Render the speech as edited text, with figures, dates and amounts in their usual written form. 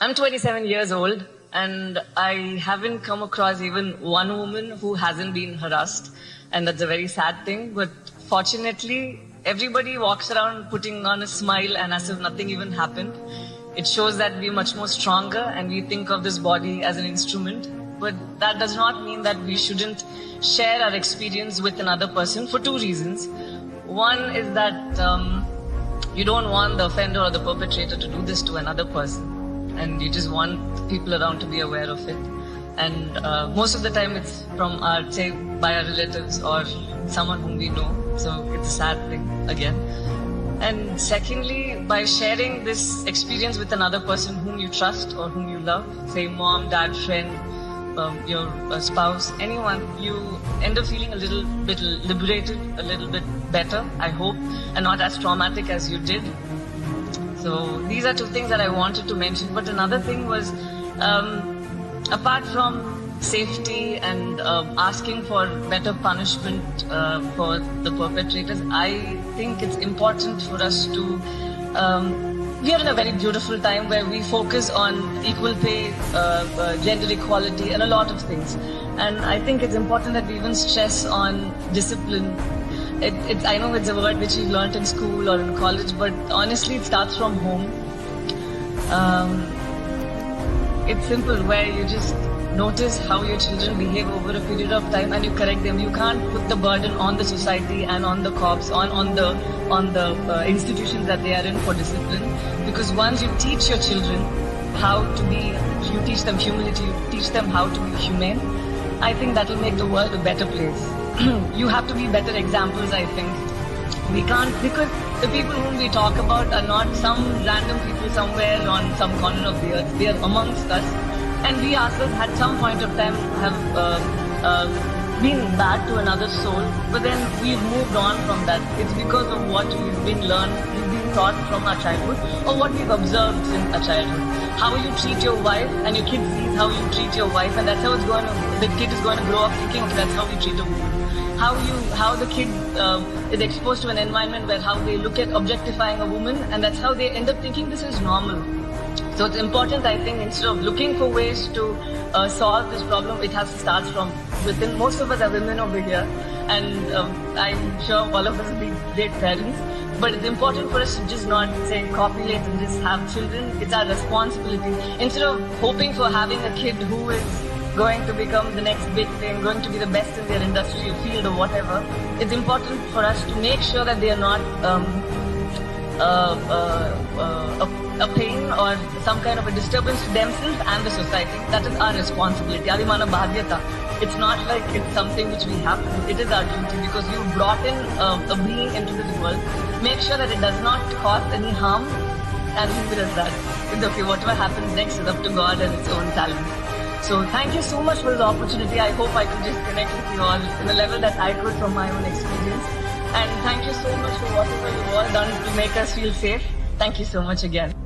I'm 27 years old and I haven't come across even one woman who hasn't been harassed, and that's a very sad thing. But fortunately, everybody walks around putting on a smile and as if nothing even happened. It shows that we're much more stronger and we think of this body as an instrument. But that does not mean that we shouldn't share our experience with another person for two reasons. One is that you don't want the offender or the perpetrator to do this to another person, and you just want people around to be aware of it. And most of the time it's from our, say, by our relatives or someone whom we know. So it's a sad thing again. And secondly, by sharing this experience with another person whom you trust or whom you love, say mom, dad, friend, your spouse, anyone, you end up feeling a little bit liberated, a little bit better, I hope, and not as traumatic as you did. So these are two things that I wanted to mention. But another thing was, apart from safety and asking for better punishment for the perpetrators, I think it's important for us to we are in a very beautiful time where we focus on equal pay, gender equality, and a lot of things. And I think it's important that we even stress on discipline. I know it's a word which you've learned in school or in college, but honestly, it starts from home. It's simple, where you just notice how your children behave over a period of time and you correct them. You can't put the burden on the society and on the cops, on the institutions that they are in for discipline. Because once you teach your children how to be, you teach them humility, you teach them how to be humane, I think that will make the world a better place. You have to be better examples, I think. We can't, because the people whom we talk about are not some random people somewhere on some corner of the earth. They are amongst us. And we ourselves at some point of time have been bad to another soul, but then we've moved on from that. It's because of what we've been learned, we've been taught from our childhood, or what we've observed since our childhood. How you treat your wife, and your kid sees how you treat your wife, and that's how the kid is going to grow up thinking, okay, that's how we treat a woman. How the kid is exposed to an environment where how they look at objectifying a woman, and that's how they end up thinking this is normal. So it's important, I think, instead of looking for ways to solve this problem, it has to start from within. Most of us are women over here, and I'm sure all of us will be great parents. But it's important for us to just not say copulate and just have children. It's our responsibility. Instead of hoping for having a kid who is going to become the next big thing, going to be the best in their industry or field or whatever, it's important for us to make sure that they are not a pain or some kind of a disturbance to themselves and the society. That is our responsibility. Adimana bhagyata. It's not like it's something which we have to do. It is our duty, because you brought in a being into this world. Make sure that it does not cause any harm, and leave it as that. It's okay, whatever happens next is up to God and its own talent. So thank you so much for the opportunity. I hope I could just connect with you all in a level that I could from my own experience. And thank you so much for whatever you've all done to make us feel safe. Thank you so much again.